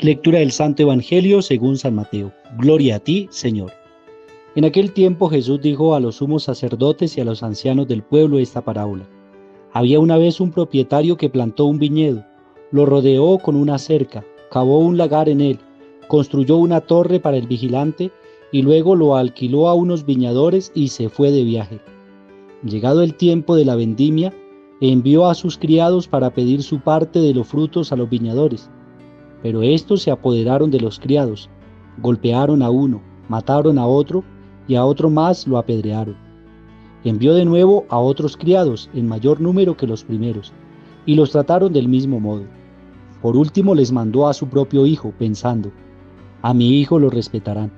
Lectura del Santo Evangelio según San Mateo. Gloria a ti, Señor. En aquel tiempo Jesús dijo a los sumos sacerdotes y a los ancianos del pueblo esta parábola. Había una vez un propietario que plantó un viñedo, lo rodeó con una cerca, cavó un lagar en él, construyó una torre para el vigilante y luego lo alquiló a unos viñadores y se fue de viaje. Llegado el tiempo de la vendimia, envió a sus criados para pedir su parte de los frutos a los viñadores. Pero estos se apoderaron de los criados, golpearon a uno, mataron a otro y a otro más lo apedrearon. Envió de nuevo a otros criados en mayor número que los primeros, y los trataron del mismo modo. Por último les mandó a su propio hijo, pensando, a mi hijo lo respetarán.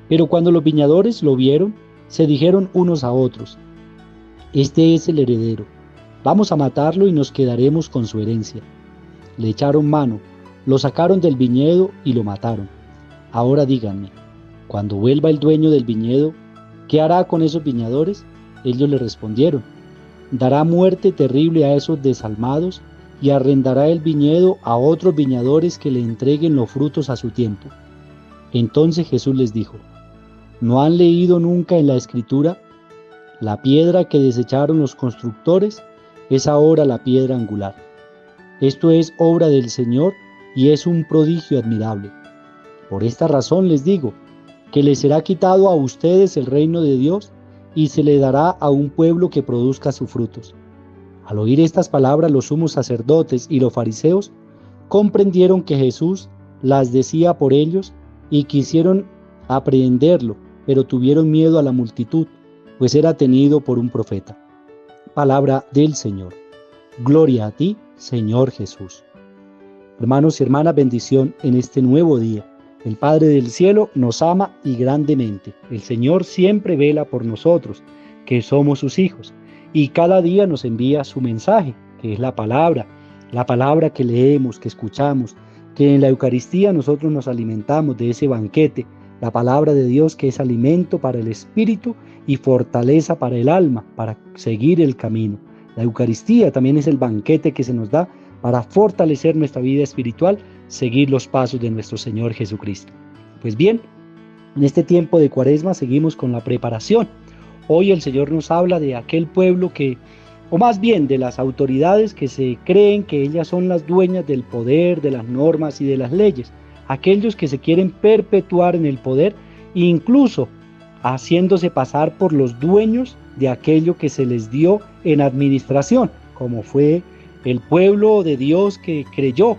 Pero cuando los viñadores lo vieron, se dijeron unos a otros, este es el heredero, vamos a matarlo y nos quedaremos con su herencia. Le echaron mano, lo sacaron del viñedo y lo mataron. Ahora díganme, cuando vuelva el dueño del viñedo, ¿qué hará con esos viñadores? Ellos le respondieron, dará muerte terrible a esos desalmados y arrendará el viñedo a otros viñadores que le entreguen los frutos a su tiempo. Entonces Jesús les dijo, ¿no han leído nunca en la Escritura? La piedra que desecharon los constructores es ahora la piedra angular. Esto es obra del Señor y es un prodigio admirable. Por esta razón les digo, que les será quitado a ustedes el reino de Dios y se le dará a un pueblo que produzca sus frutos. Al oír estas palabras, los sumos sacerdotes y los fariseos comprendieron que Jesús las decía por ellos y quisieron aprehenderlo, pero tuvieron miedo a la multitud, pues era tenido por un profeta. Palabra del Señor. Gloria a ti, Señor Jesús. Hermanos y hermanas, bendición en este nuevo día. El Padre del cielo nos ama y grandemente. El Señor siempre vela por nosotros, que somos sus hijos, y cada día nos envía su mensaje, que es la palabra que leemos, que escuchamos, que en la Eucaristía nosotros nos alimentamos de ese banquete, la palabra de Dios que es alimento para el espíritu y fortaleza para el alma, para seguir el camino. La Eucaristía también es el banquete que se nos da para fortalecer nuestra vida espiritual, seguir los pasos de nuestro Señor Jesucristo. Pues bien, en este tiempo de Cuaresma seguimos con la preparación. Hoy el Señor nos habla de aquel pueblo o más bien de las autoridades que se creen que ellas son las dueñas del poder, de las normas y de las leyes. Aquellos que se quieren perpetuar en el poder, incluso haciéndose pasar por los dueños de aquello que se les dio en administración, como fue el pueblo de Dios que creyó.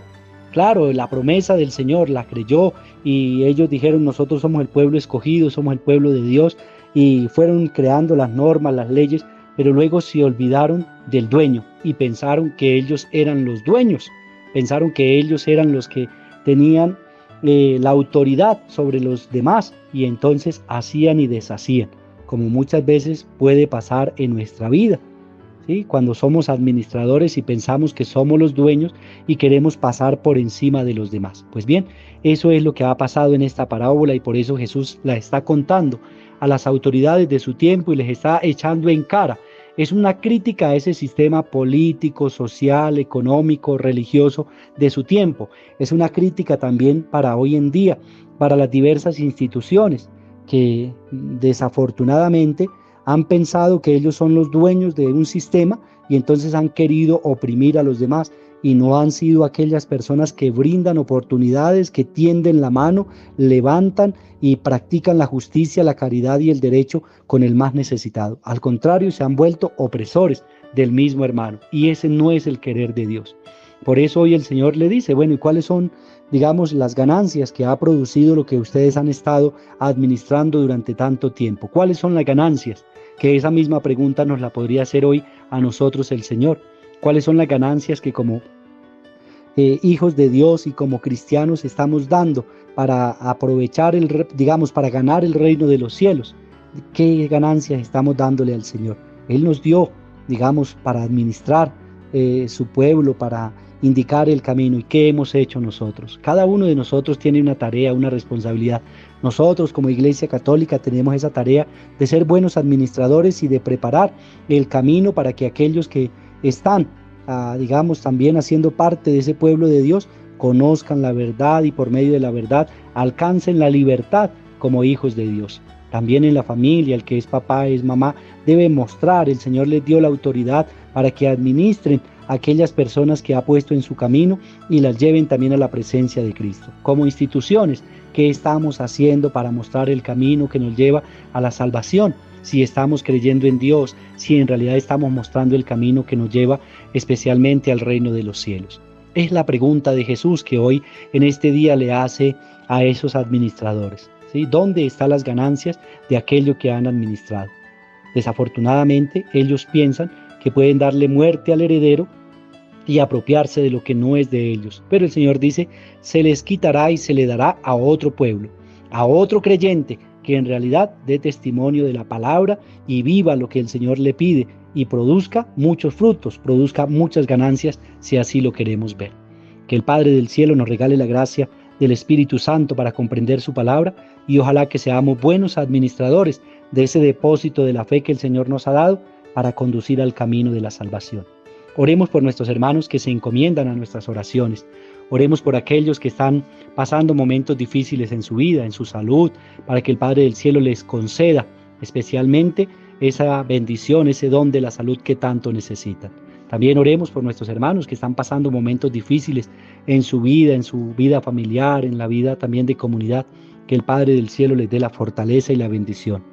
Claro, la promesa del Señor la creyó y ellos dijeron, nosotros somos el pueblo escogido, somos el pueblo de Dios, y fueron creando las normas, las leyes, pero luego se olvidaron del dueño y pensaron que ellos eran los dueños, pensaron que ellos eran los que tenían la autoridad sobre los demás, y entonces hacían y deshacían, como muchas veces puede pasar en nuestra vida. ¿Sí? Cuando somos administradores y pensamos que somos los dueños y queremos pasar por encima de los demás. Pues bien, eso es lo que ha pasado en esta parábola y por eso Jesús la está contando a las autoridades de su tiempo y les está echando en cara. Es una crítica a ese sistema político, social, económico, religioso de su tiempo. Es una crítica también para hoy en día, para las diversas instituciones que desafortunadamente han pensado que ellos son los dueños de un sistema y entonces han querido oprimir a los demás y no han sido aquellas personas que brindan oportunidades, que tienden la mano, levantan y practican la justicia, la caridad y el derecho con el más necesitado. Al contrario, se han vuelto opresores del mismo hermano y ese no es el querer de Dios. Por eso hoy el Señor le dice, bueno, ¿y cuáles son, digamos, las ganancias que ha producido lo que ustedes han estado administrando durante tanto tiempo? ¿Cuáles son las ganancias? Que esa misma pregunta nos la podría hacer hoy a nosotros el Señor. ¿Cuáles son las ganancias que como hijos de Dios y como cristianos estamos dando para aprovechar, para ganar el reino de los cielos? ¿Qué ganancias estamos dándole al Señor? Él nos dio, para administrar su pueblo, para indicar el camino. ¿Y qué hemos hecho nosotros? Cada uno de nosotros tiene una tarea, una responsabilidad. Nosotros como Iglesia Católica tenemos esa tarea de ser buenos administradores y de preparar el camino para que aquellos que están, también haciendo parte de ese pueblo de Dios, conozcan la verdad y por medio de la verdad alcancen la libertad como hijos de Dios. También en la familia, el que es papá, es mamá, debe mostrar, el Señor les dio la autoridad para que administren a aquellas personas que ha puesto en su camino y las lleven también a la presencia de Cristo. Como instituciones, ¿qué estamos haciendo para mostrar el camino que nos lleva a la salvación? Si estamos creyendo en Dios, si en realidad estamos mostrando el camino que nos lleva especialmente al reino de los cielos. Es la pregunta de Jesús que hoy en este día le hace a esos administradores. ¿Sí? ¿Dónde están las ganancias de aquello que han administrado? Desafortunadamente, ellos piensan que pueden darle muerte al heredero y apropiarse de lo que no es de ellos. Pero el Señor dice, se les quitará y se le dará a otro pueblo, a otro creyente, que en realidad dé testimonio de la palabra y viva lo que el Señor le pide y produzca muchos frutos, produzca muchas ganancias, si así lo queremos ver. Que el Padre del cielo nos regale la gracia del Espíritu Santo para comprender su palabra y ojalá que seamos buenos administradores de ese depósito de la fe que el Señor nos ha dado para conducir al camino de la salvación. Oremos por nuestros hermanos que se encomiendan a nuestras oraciones. Oremos por aquellos que están pasando momentos difíciles en su vida, en su salud, para que el Padre del cielo les conceda especialmente esa bendición, ese don de la salud que tanto necesitan. También oremos por nuestros hermanos que están pasando momentos difíciles en su vida familiar, en la vida también de comunidad, que el Padre del cielo les dé la fortaleza y la bendición.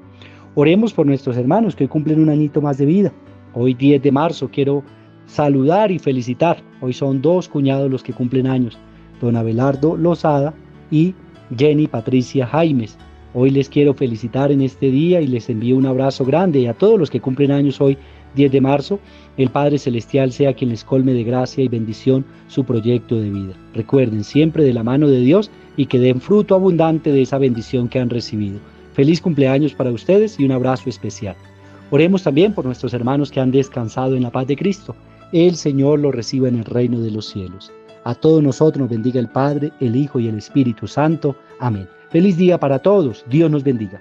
Oremos por nuestros hermanos que hoy cumplen un añito más de vida. Hoy 10 de marzo quiero saludar y felicitar. Hoy son 2 cuñados los que cumplen años, don Abelardo Lozada y Jenny Patricia Jaimes. Hoy les quiero felicitar en este día y les envío un abrazo grande, y a todos los que cumplen años hoy 10 de marzo, el Padre Celestial sea quien les colme de gracia y bendición su proyecto de vida. Recuerden, siempre de la mano de Dios, y que den fruto abundante de esa bendición que han recibido. Feliz cumpleaños para ustedes y un abrazo especial. Oremos también por nuestros hermanos que han descansado en la paz de Cristo. El Señor los reciba en el reino de los cielos. A todos nosotros nos bendiga el Padre, el Hijo y el Espíritu Santo. Amén. Feliz día para todos. Dios nos bendiga.